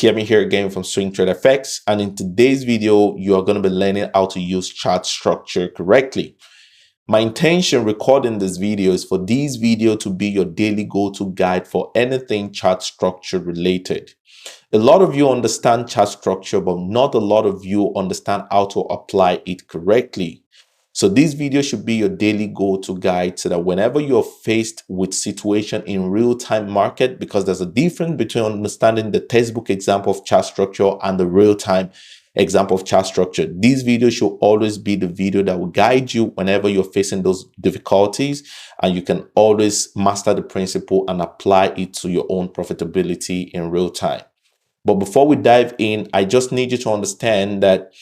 Yemi here again from SwingTradeFX, and in today's video you are going to be learning how to use chart structure correctly. My intention recording this video is for this video to be your daily go-to guide for anything chart structure related. A lot of you understand chart structure, but not a lot of you understand how to apply it correctly. So this video should be your daily go-to guide so that whenever you're faced with situation in real-time market, because there's a difference between understanding the textbook example of chart structure and the real-time example of chart structure. This video should always be the video that will guide you whenever you're facing those difficulties, and you can always master the principle and apply it to your own profitability in real time. But before we dive in, I just need you to understand that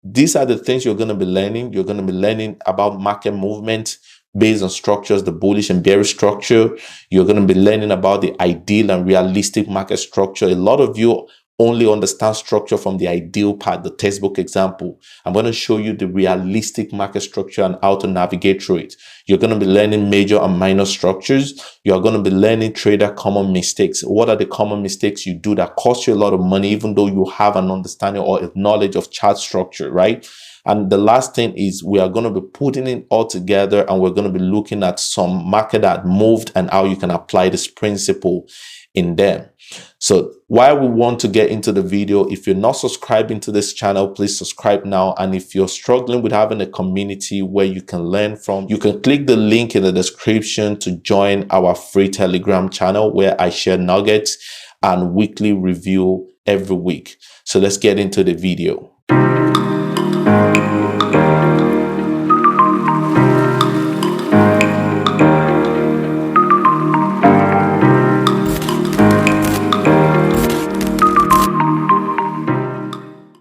these are the things you're going to be learning. You're going to be learning about market movement based on structures, the bullish and bearish structure. You're going to be learning about the ideal and realistic market structure. A lot of you only understand structure from the ideal part, the textbook example. I'm going to show you the realistic market structure and how to navigate through it. You're going to be learning major and minor structures. You're going to be learning trader common mistakes. What are the common mistakes you do that cost you a lot of money, even though you have an understanding or a knowledge of chart structure, right? And the last thing is we are going to be putting it all together, and we're going to be looking at some market that moved and how you can apply this principle in them. So while we want to get into the video, if you're not subscribing to this channel, please subscribe now. And if you're struggling with having a community where you can learn from, you can click the link in the description to join our free Telegram channel where I share nuggets and weekly review every week. So let's get into the video.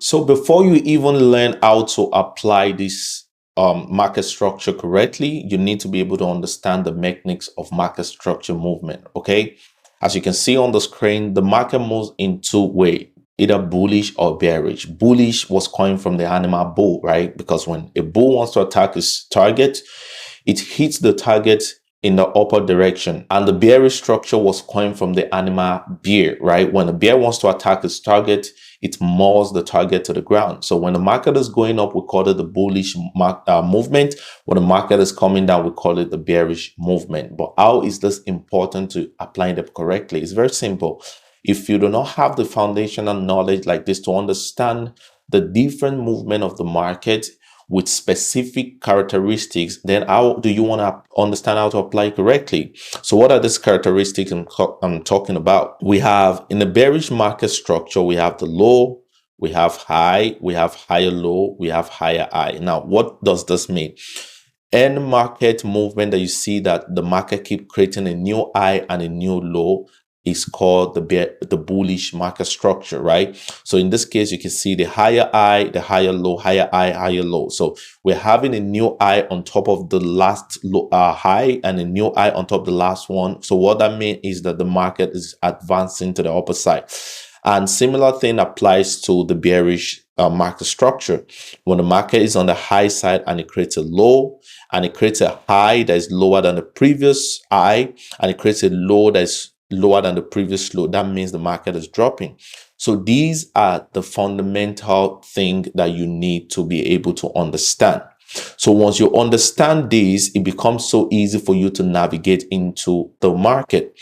So before you even learn how to apply this market structure correctly, you need to be able to understand the mechanics of market structure movement, okay? As you can see on the screen, the market moves in two ways, either bullish or bearish. Bullish was coined from the animal bull, right? Because when a bull wants to attack his target, it hits the target in the upper direction. And the bearish structure was coined from the animal bear, right? When a bear wants to attack its target, it maws the target to the ground. So when the market is going up, we call it the bullish movement. When the market is coming down, we call it the bearish movement. But how is this important to applying it correctly? It's very simple. If you do not have the foundational knowledge like this to understand the different movement of the market with specific characteristics, then how do you want to understand how to apply it correctly? So what are these characteristics I'm talking about? We have, in the bearish market structure, we have the low, we have high, we have higher low, we have higher high. Now, what does this mean? Any market movement that you see that the market keep creating a new high and a new low is called the bullish market structure, right? So in this case, you can see the higher high, the higher low, higher high, higher low. So we're having a new high on top of the last high and a new high on top of the last one. So what that means is that the market is advancing to the upper side. And similar thing applies to the bearish market structure. When the market is on the high side and it creates a low and it creates a high that is lower than the previous high and it creates a low that is lower than the previous low, that means the market is dropping. So these are the fundamental thing that you need to be able to understand. So once you understand this, it becomes so easy for you to navigate into the market.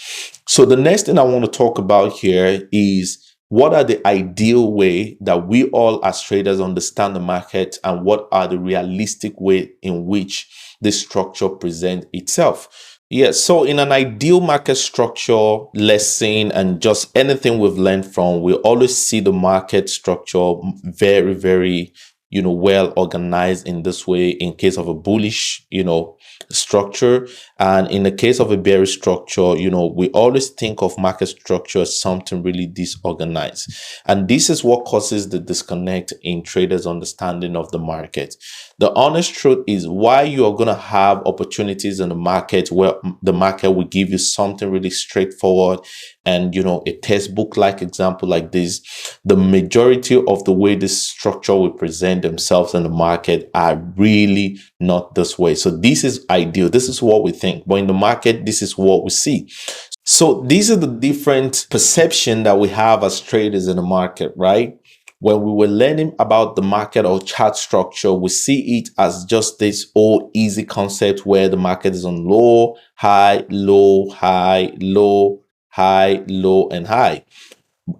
So the next thing I want to talk about here is what are the ideal way that we all as traders understand the market, and what are the realistic way in which this structure presents itself. Yeah, so in an ideal market structure lesson and just anything we've learned from, we always see the market structure very, very, well organized in this way in case of a bullish, structure. And in the case of a bearish structure, we always think of market structure as something really disorganized. And this is what causes the disconnect in traders' understanding of the market. The honest truth is, why you are going to have opportunities in the market where the market will give you something really straightforward and, a textbook-like example like this, the majority of the way this structure will present themselves in the market are really not this way. So this is ideal. This is what we think. But in the market, this is what we see. So these are the different perception that we have as traders in the market, right? When we were learning about the market or chart structure, we see it as just this all easy concept where the market is on low, high, low, high, low, high, low, and high.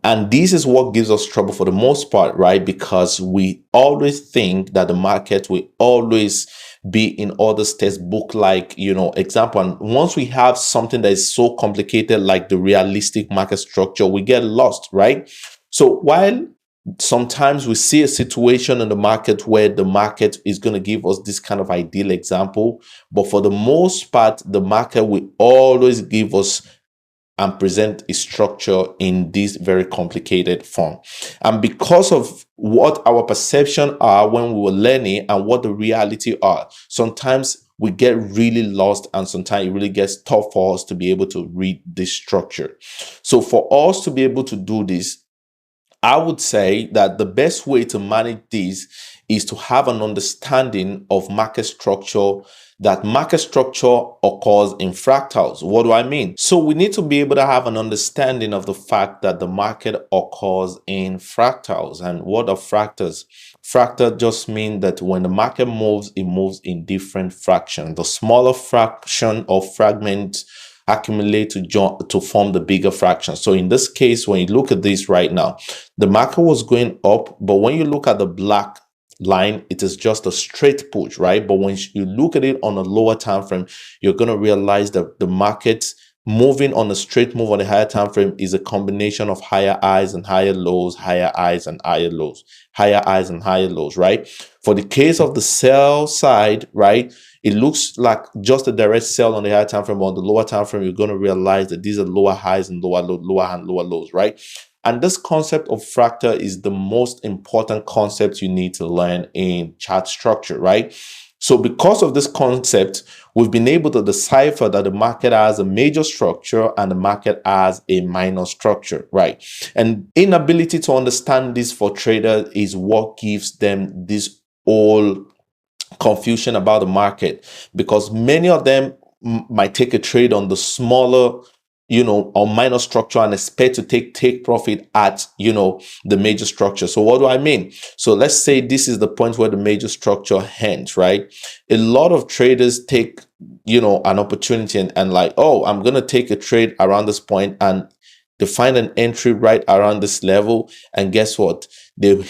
And this is what gives us trouble for the most part, right? Because we always think that the market will always be in all this textbook like, example. And once we have something that is so complicated, like the realistic market structure, we get lost, right? So while sometimes we see a situation in the market where the market is going to give us this kind of ideal example, but for the most part, the market will always give us and present a structure in this very complicated form. And because of what our perception are when we were learning and what the reality are, sometimes we get really lost and sometimes it really gets tough for us to be able to read this structure. So for us to be able to do this, I would say that the best way to manage this is to have an understanding of market structure, that market structure occurs in fractals. What do I mean? So we need to be able to have an understanding of the fact that the market occurs in fractals. And what are fractals? Fractal just mean that when the market moves, it moves in different fractions. The smaller fraction or fragment accumulate to form the bigger fraction. So in this case, when you look at this right now, the market was going up, but when you look at the black line, it is just a straight push, right? But when you look at it on a lower time frame, you're going to realize that the market moving on a straight move on a higher time frame is a combination of higher highs and higher lows, higher highs and higher lows, higher highs and higher lows, right? For the case of the sell side, right, it looks like just a direct sell on the higher time frame. On the lower time frame, you're going to realize that these are lower highs and lower lows, lower and lower lows, right? And this concept of fractal is the most important concept you need to learn in chart structure, right? So because of this concept, we've been able to decipher that the market has a major structure and the market has a minor structure, right? And inability to understand this for traders is what gives them this whole confusion about the market, because many of them might take a trade on the smaller or minor structure and expect to take profit at the major structure. So what do I mean? So let's say this is the point where the major structure ends, right? A lot of traders take an opportunity and like, oh, I'm gonna take a trade around this point, and they find an entry right around this level, and guess what? They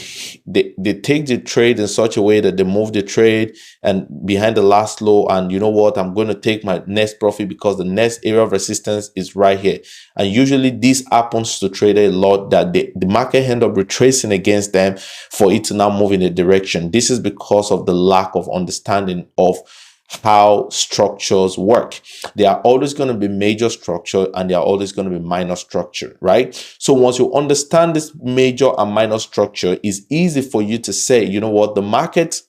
take the trade in such a way that they move the trade and behind the last low, and you know what? I'm going to take my next profit because the next area of resistance is right here. And usually this happens to traders a lot, that the market end up retracing against them for it to now move in a direction. This is because of the lack of understanding of how structures work. There are always going to be major structure and there are always going to be minor structure, right? So once you understand this major and minor structure, it's easy for you to say, you know what, the market.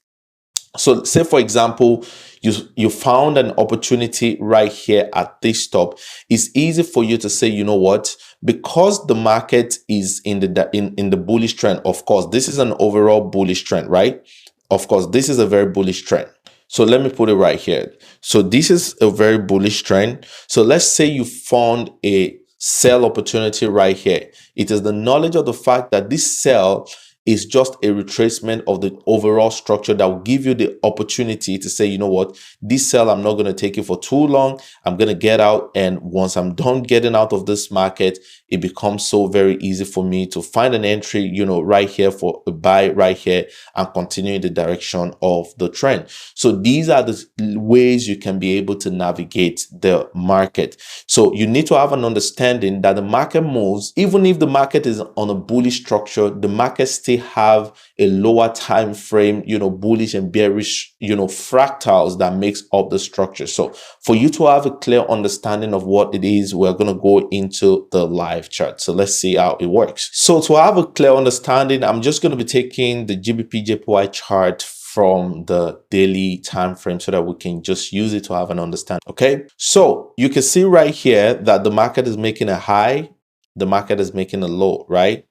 So say, for example, you found an opportunity right here at this top. It's easy for you to say, you know what, because the market is in the bullish trend. Of course, this is an overall bullish trend, right? Of course, this is a very bullish trend. So let me put it right here. So this is a very bullish trend. So let's say you found a sell opportunity right here. It is the knowledge of the fact that this sell is just a retracement of the overall structure that will give you the opportunity to say, you know what, this sell, I'm not going to take it for too long. I'm going to get out. And once I'm done getting out of this market, it becomes so very easy for me to find an entry, right here for a buy right here and continue in the direction of the trend. So these are the ways you can be able to navigate the market. So you need to have an understanding that the market moves, even if the market is on a bullish structure, the market still have a lower time frame, bullish and bearish, fractals that makes up the structure. So for you to have a clear understanding of what it is, we're going to go into the live chart. So let's see how it works. So to have a clear understanding, I'm just going to be taking the GBP JPY chart from the daily time frame so that we can just use it to have an understanding. Okay, so you can see right here that the market is making a high, the market is making a low, right?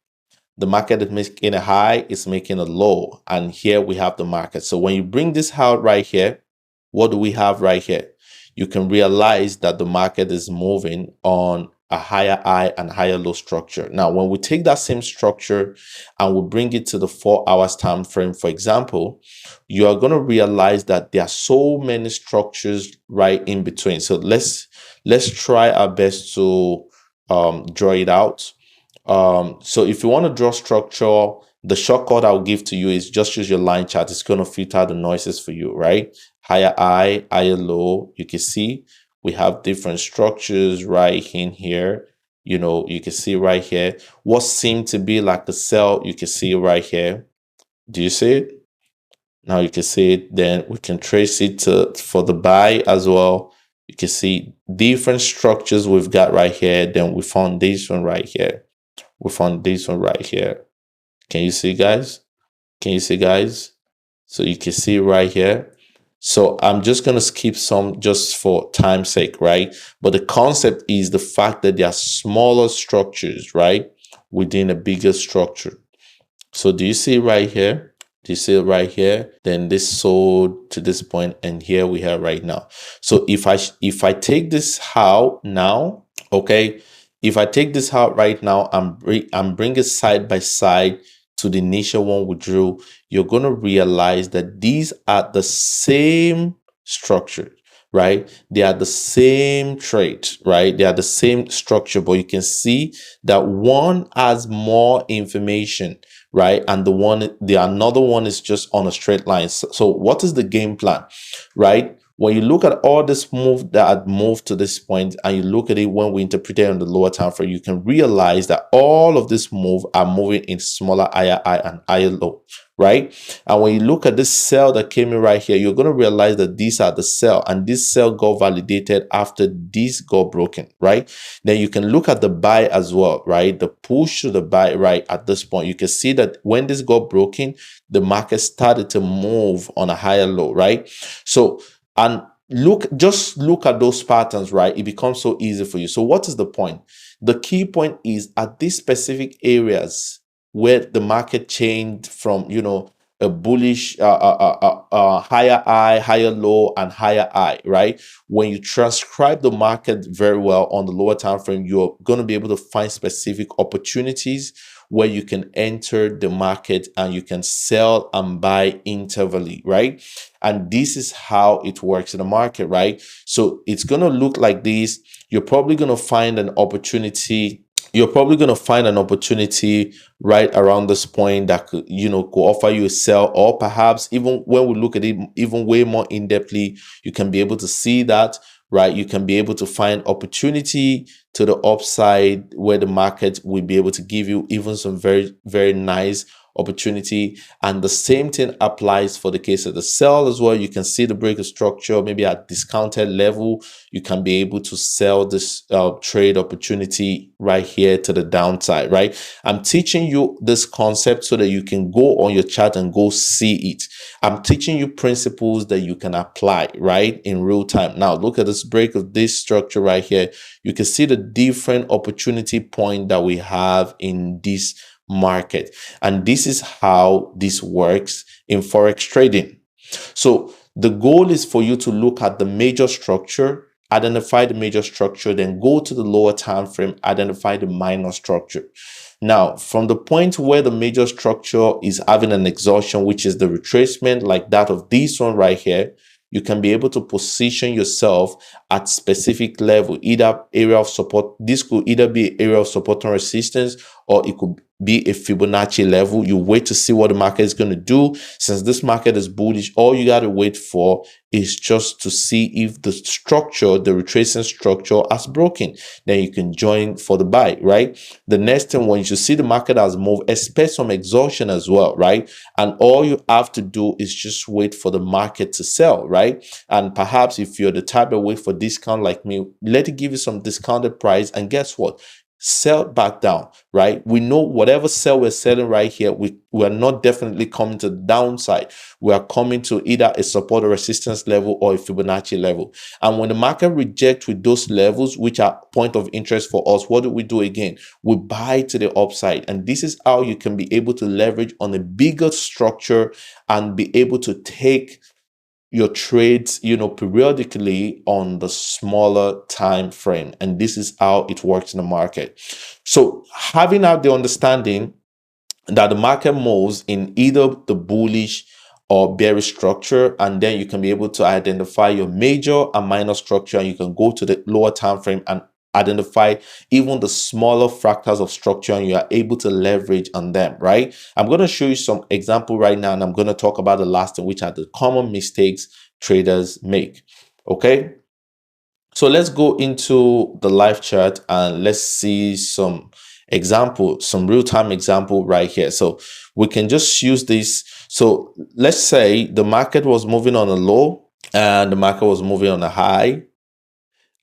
The market is making a high, it's making a low, and here we have the market. So when you bring this out right here, what do we have right here? You can realize that the market is moving on a higher high and higher low structure. Now, when we take that same structure and we bring it to the 4 hours time frame, for example, you are going to realize that there are so many structures right in between. So let's try our best to draw it out. So if you want to draw structure, the shortcut I'll give to you is just use your line chart. It's going to filter the noises for you, right? Higher high, higher low. You can see we have different structures right in here. You know, you can see right here what seemed to be like a cell. You can see right here. Do you see it? Now you can see it. Then we can trace it for the buy as well. You can see different structures we've got right here. Then we found this one right here. We found this one right here. Can you see, guys? Can you see, guys? So you can see right here. So I'm just going to skip some just for time's sake, right? But the concept is the fact that there are smaller structures, right, within a bigger structure. So do you see right here? Do you see it right here? Then this sold to this point, and here we are right now. So if I take this out now, okay, if I take this out right now and bring it side by side to the initial one we drew, you're going to realize that these are the same structure, right? They are the same trade, right? They are the same structure, but you can see that one has more information, right? And the another one is just on a straight line. So what is the game plan, right? When you look at all this move that had moved to this point, and you look at it when we interpret it on the lower time frame, you can realize that all of this move are moving in smaller higher high and higher low, right? And when you look at this sell that came in right here, you're going to realize that these are the sell, and this sell got validated after this got broken, right? Then you can look at the buy as well, right? The push to the buy right at this point. You can see that when this got broken, the market started to move on a higher low, right? So, and just look at those patterns, right? It becomes so easy for you. So what is the point? The key point is at these specific areas where the market changed from, you know, a bullish higher high, higher low, and higher high, right? When you transcribe the market very well on the lower time frame, you're going to be able to find specific opportunities where you can enter the market and you can sell and buy intervally, right? And this is how it works in the market, right? So it's going to look like this. You're probably going to find an opportunity. You're probably going to find an opportunity right around this point that could, you know, could offer you a sell, or perhaps even when we look at it even way more in-depthly, you can be able to see that, right? You can be able to find opportunity to the upside where the market will be able to give you even some very, very nice opportunity. And the same thing applies for the case of the sell as well. You can see the break of structure, maybe at discounted level, you can be able to sell this trade opportunity right here to the downside, right? I'm teaching you this concept so that you can go on your chart and go see it. I'm teaching you principles that you can apply, right, in real time. Now, look at this break of this structure right here. You can see the different opportunity point that we have in this market. And this is how this works in Forex trading. So the goal is for you to look at the major structure, identify the major structure, then go to the lower time frame, identify the minor structure. Now, from the point where the major structure is having an exhaustion, which is the retracement like that of this one right here, you can be able to position yourself at specific level, either area of support. This could either be area of support and resistance, or it could be a Fibonacci level. You wait to see what the market is going to do. Since this market is bullish, all you got to wait for is just to see if the structure, the retracing structure, has broken. Then you can join for the buy, right? The next thing, when you see the market has moved, expect some exhaustion as well, right? And all you have to do is just wait for the market to sell, right? And perhaps if you're the type that wait for discount like me, let it give you some discounted price, and guess what? Sell back down, right? We know whatever sell we're selling right here, we're not definitely coming to the downside. We are coming to either a support or resistance level or a Fibonacci level. And when the market rejects with those levels, which are point of interest for us, what do we do again? We buy to the upside. And this is how you can be able to leverage on a bigger structure and be able to take your trades, periodically on the smaller time frame. And this is how it works in the market. So having out the understanding that the market moves in either the bullish or bearish structure, and then you can be able to identify your major and minor structure, and you can go to the lower time frame and identify even the smaller fractals of structure, and you are able to leverage on them, right? I'm going to show you some example right now, and I'm going to talk about the last thing, which are the common mistakes traders make. Okay, so let's go into the live chart and let's see some example, some real-time example right here. So we can just use this. So let's say the market was moving on a low and the market was moving on a high,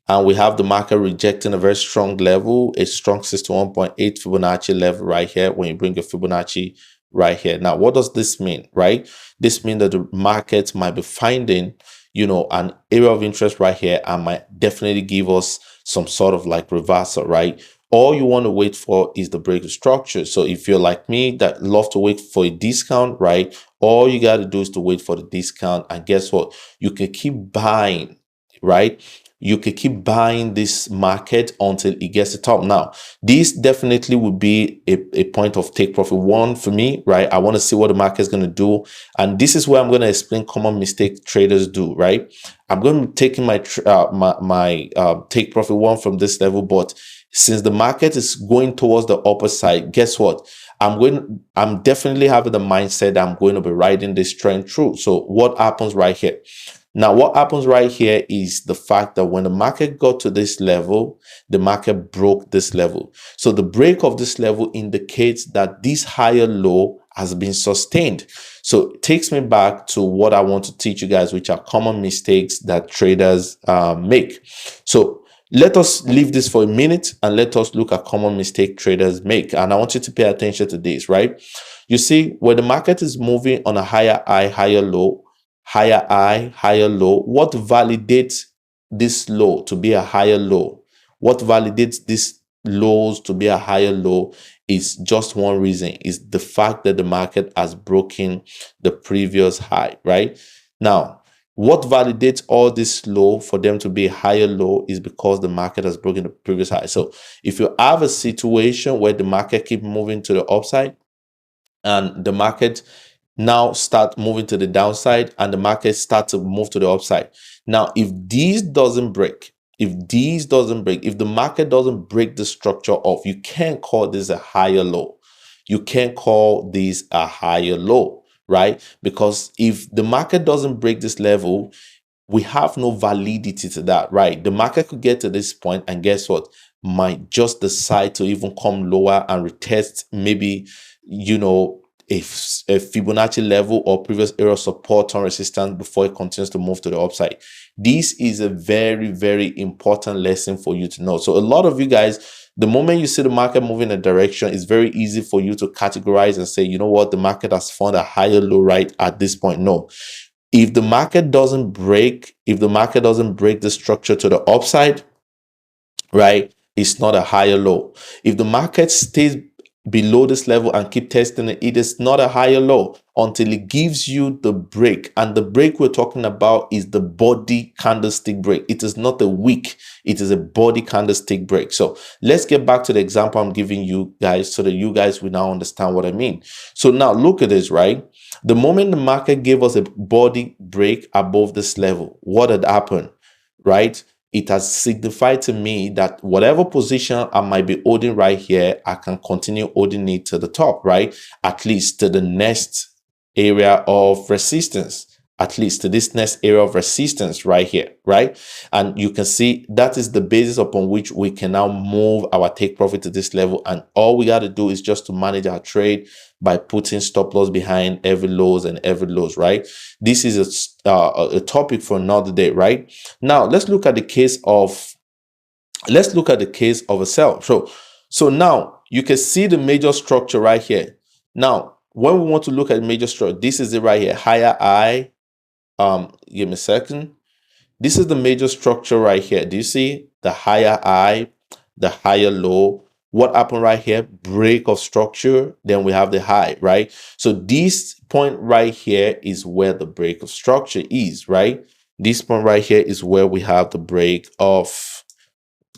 and we have the market rejecting a very strong level, a strong 61.8 Fibonacci level right here when you bring your Fibonacci right here. Now, what does this mean, right? This means that the market might be finding, an area of interest right here and might definitely give us some sort of like reversal, right? All you want to wait for is the break of structure. So if you're like me that love to wait for a discount, right? All you got to do is to wait for the discount, and guess what? You can keep buying, right? You can keep buying this market until it gets to top. Now, this definitely would be a point of take profit one for me, right? I want to see what the market is going to do. And this is where I'm going to explain common mistake traders do, right? I'm going to be taking my take profit one from this level, but since the market is going towards the upper side, guess what? I'm definitely having the mindset that I'm going to be riding this trend through. So what happens right here? Now, what happens right here is the fact that when the market got to this level, the market broke this level. So the break of this level indicates that this higher low has been sustained. So it takes me back to what I want to teach you guys, which are common mistakes that traders make. So let us leave this for a minute and let us look at common mistake traders make. And I want you to pay attention to this, right? You see, when the market is moving on a higher high, higher low, higher high, higher low, what validates this low to be a higher low? What validates these lows to be a higher low is just one reason, is the fact that the market has broken the previous high, right? Now, what validates all this low for them to be a higher low is because the market has broken the previous high. So if you have a situation where the market keep moving to the upside and the market now start moving to the downside and the market start to move to the upside. Now, if these doesn't break, if the market doesn't break the structure off, you can't call this a higher low. You can't call this a higher low, right? Because if the market doesn't break this level, we have no validity to that, right? The market could get to this point and guess what? Might just decide to even come lower and retest maybe, a Fibonacci level or previous area of support and resistance before it continues to move to the upside. This is a very, very important lesson for you to know. So a lot of you guys, the moment you see the market moving in a direction, it's very easy for you to categorize and say, you know what, the market has found a higher low right at this point. No. If the market doesn't break the structure to the upside, right, it's not a higher low. If the market stays below this level and keep testing it, it is not a higher low until it gives you the break. And the break we're talking about is the body candlestick break. It is not a wick, it is a body candlestick break. So let's get back to the example I'm giving you guys so that you guys will now understand what I mean. So now look at this, right? The moment the market gave us a body break above this level, what had happened, right? It has signified to me that whatever position I might be holding right here, I can continue holding it to the top, right? At least to the next area of resistance, at least to this next area of resistance right here, right? And you can see that is the basis upon which we can now move our take profit to this level. And all we got to do is just to manage our trade by putting stop loss behind every lows and every lows, right? This is a topic for another day, right? Now let's look at the case of a sell. So now you can see the major structure right here. Now, when we want to look at major structure, this is it right here, higher high. Give me a second. This is the major structure right here. Do you see the higher high, the higher low? What happened right here? Break of structure. Then we have the high, right? So this point right here is where the break of structure is, right? This point right here is where we have the break of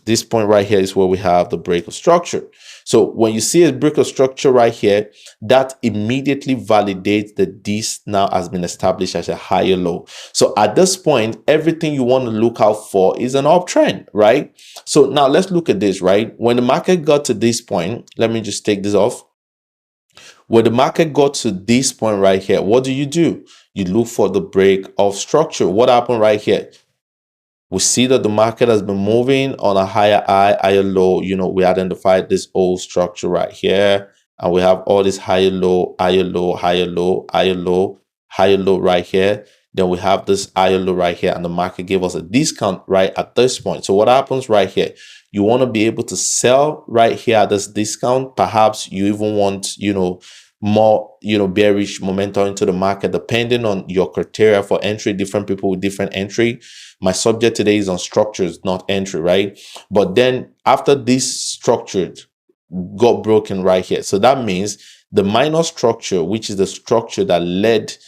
this point right here is where we have the break of structure. So when you see a break of structure right here, that immediately validates that this now has been established as a higher low. So at this point, everything you want to look out for is an uptrend, right? So now let's look at this, right? When the market got to this point, let me just take this off. When the market got to this point right here, what do? You look for the break of structure. What happened right here? We see that the market has been moving on a higher high, higher low. We identified this old structure right here, and we have all this higher low, higher low, higher low, higher low, higher low right here. Then we have this higher low right here, and the market gave us a discount right at this point. So what happens right here? You want to be able to sell right here at this discount. Perhaps you even want, more bearish momentum into the market, depending on your criteria for entry. Different people with different entry. My subject today is on structures, not entry, right? But then after this structure got broken right here, so that means the minor structure, which is the structure that led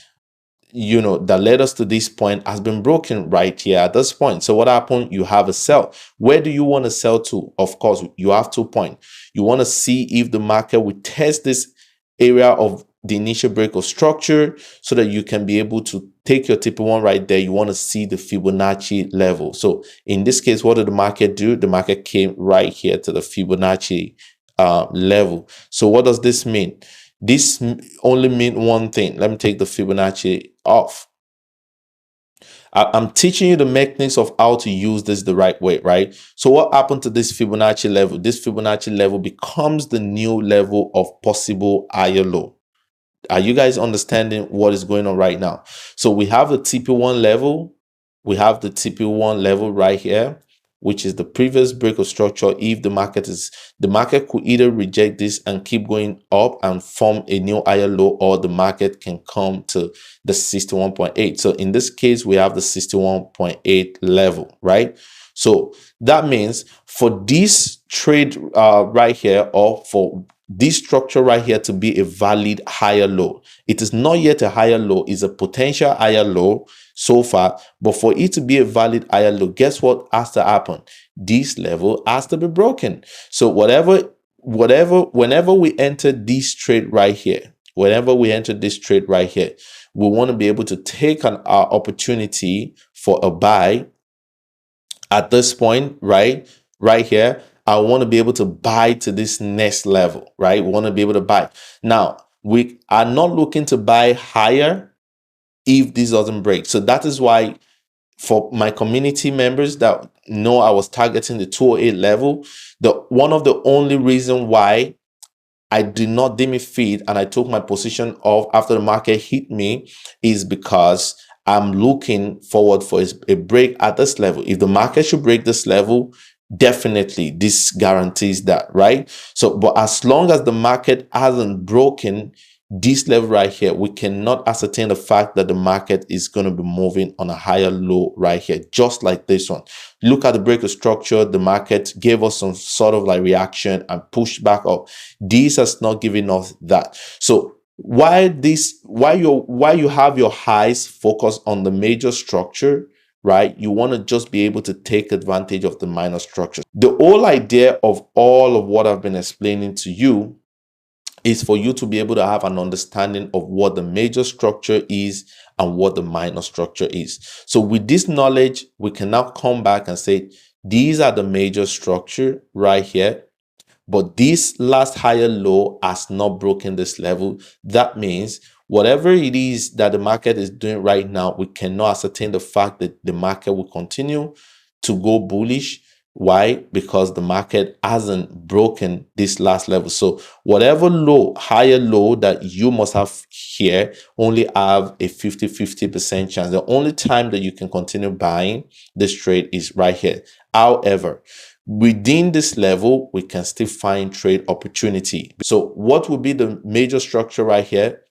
us to this point, has been broken right here at this point. So what happened? You have a sell. Where do you want to sell to? Of course, you have 2 points. You want to see if the market will test this area of the initial break of structure, so that you can be able to take your TP1 right there. You want to see the Fibonacci level. So in this case, what did the market do? The market came right here to the Fibonacci level. So what does this mean? This only means one thing. Let me take the Fibonacci off. I'm teaching you the mechanics of how to use this the right way, right? So what happened to this Fibonacci level? This Fibonacci level becomes the new level of possible higher low. Are you guys understanding what is going on right now? So we have the TP1 level. We have the TP1 level right here, which is the previous break of structure. If the market could either reject this and keep going up and form a new higher low, or the market can come to the 61.8. So in this case, we have the 61.8 level, right? So that means for this trade right here, or for this structure right here to be a valid higher low, it is not yet a higher low, it's a potential higher low so far. But for it to be a valid higher low, guess what has to happen? This level has to be broken. So whenever we enter this trade right here, we want to be able to take an opportunity for a buy at this point, right here. I want to be able to buy to this next level, right? We want to be able to buy. Now, we are not looking to buy higher if this doesn't break. So that is why, for my community members that know I was targeting the 208 level, one of the only reason why I did not dim it feed and I took my position off after the market hit me is because I'm looking forward for a break at this level. If the market should break this level, definitely this guarantees that, right? So, but as long as the market hasn't broken this level right here, we cannot ascertain the fact that the market is going to be moving on a higher low right here, just like this one. Look at the break of structure. The market gave us some sort of like reaction and pushed back up. This has not given us that. So why you have your highs focus on the major structure, right? You want to just be able to take advantage of the minor structures. The whole idea of all of what I've been explaining to you is for you to be able to have an understanding of what the major structure is and what the minor structure is. So with this knowledge, we can now come back and say, these are the major structure right here, but this last higher low has not broken this level. That means whatever it is that the market is doing right now, we cannot ascertain the fact that the market will continue to go bullish. Why? Because the market hasn't broken this last level. So whatever higher low that you must have here, only have a 50% chance. The only time that you can continue buying this trade is right here. However, within this level, we can still find trade opportunity. So what would be the major structure right here?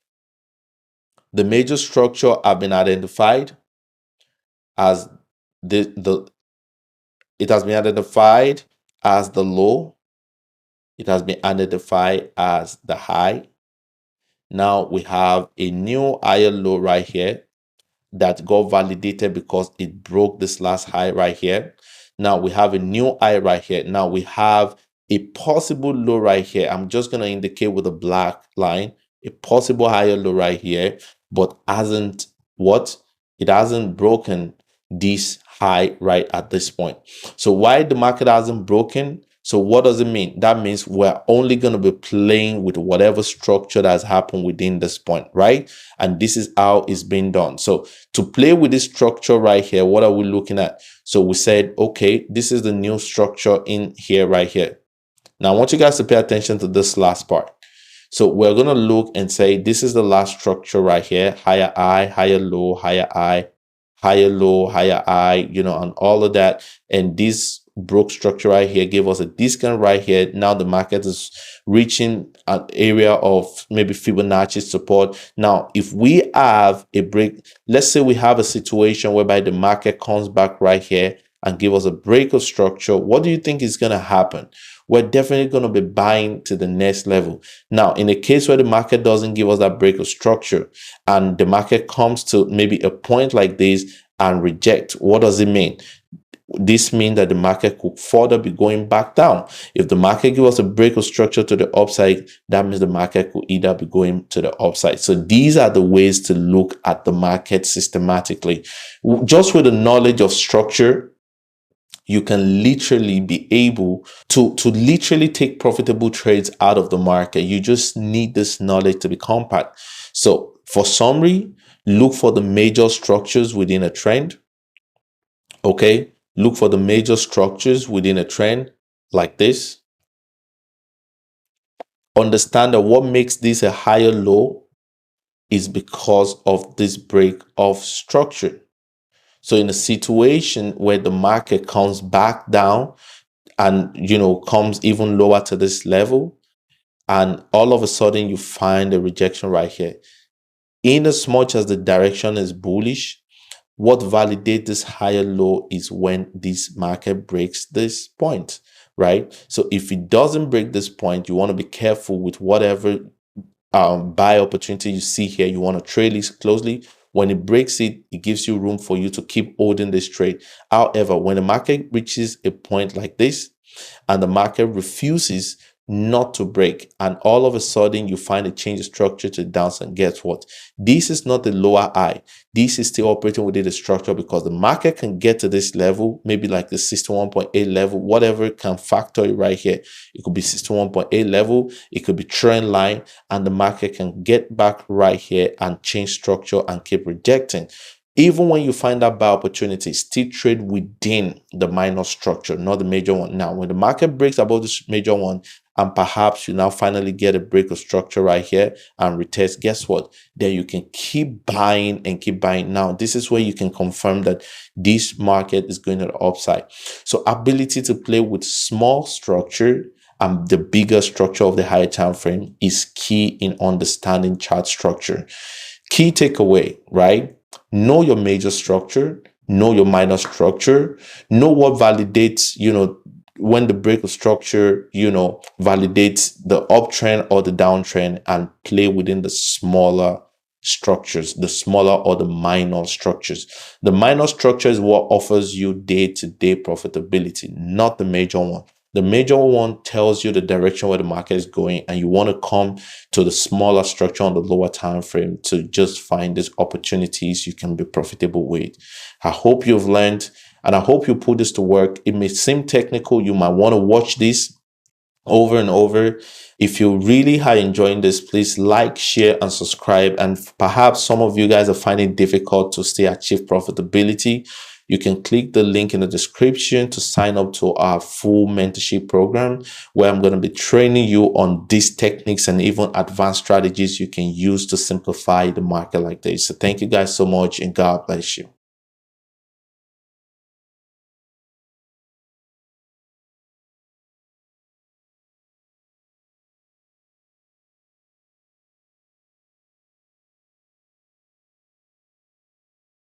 The major structure have been identified as it has been identified as the low. It has been identified as the high. Now we have a new higher low right here that got validated because it broke this last high right here. Now we have a new high right here. Now we have a possible low right here. I'm just going to indicate with a black line, a possible higher low right here, but hasn't what? It hasn't broken this high right at this point. So why the market hasn't broken? So what does it mean? That means we're only going to be playing with whatever structure that has happened within this point, right? And this is how it's being done. So to play with this structure right here, what are we looking at? So we said, okay, this is the new structure in here right here. Now I want you guys to pay attention to this last part. So we're going to look and say, this is the last structure right here, higher high, higher low, higher high, higher low, higher high, you know, and all of that. And this broke structure right here gave us a discount right here. Now the market is reaching an area of maybe Fibonacci support. Now, if we have a break, let's say we have a situation whereby the market comes back right here and give us a break of structure, what do you think is going to happen? We're definitely going to be buying to the next level. Now, in a case where the market doesn't give us that break of structure and the market comes to maybe a point like this and reject, what does it mean? This means that the market could further be going back down. If the market gives us a break of structure to the upside, that means the market could either be going to the upside. So these are the ways to look at the market systematically. Just with the knowledge of structure, you can literally be able to literally take profitable trades out of the market. You just need this knowledge to be compact. So for summary, look for the major structures within a trend. Okay. Look for the major structures within a trend like this. Understand that what makes this a higher low is because of this break of structure. So in a situation where the market comes back down and, you know, comes even lower to this level, and all of a sudden you find a rejection right here, in as much as the direction is bullish, what validates this higher low is when this market breaks this point, right? So if it doesn't break this point, you want to be careful with whatever buy opportunity you see here. You want to trade this closely. When it breaks it, it gives you room for you to keep holding this trade. However, when the market reaches a point like this and the market refuses not to break, and all of a sudden you find a change of structure to the downside, guess what? This is not the lower high. This is still operating within the structure because the market can get to this level, maybe like the 61.8 level, whatever can factor it right here. It could be 61.8 level, it could be trend line, and the market can get back right here and change structure and keep rejecting. Even when you find that buy opportunity, still trade within the minor structure, not the major one. Now, when the market breaks above this major one, and perhaps you now finally get a break of structure right here and retest, guess what? Then you can keep buying and keep buying. Now, this is where you can confirm that this market is going to the upside. So ability to play with small structure and the bigger structure of the higher time frame is key in understanding chart structure. Key takeaway, right? Know your major structure, know your minor structure, know what validates, you know, when the break of structure, you know, validates the uptrend or the downtrend, and play within the smaller structures, the smaller or the minor structures. The minor structure is what offers you day-to-day profitability, not the major one. The major one tells you the direction where the market is going, and you want to come to the smaller structure on the lower time frame to just find these opportunities you can be profitable with. I hope you've learned, and I hope you put this to work. It may seem technical. You might want to watch this over and over. If you really are enjoying this, please like, share, and subscribe. And perhaps some of you guys are finding it difficult to still achieve profitability. You can click the link in the description to sign up to our full mentorship program, where I'm going to be training you on these techniques and even advanced strategies you can use to simplify the market like this. So thank you guys so much, and God bless you.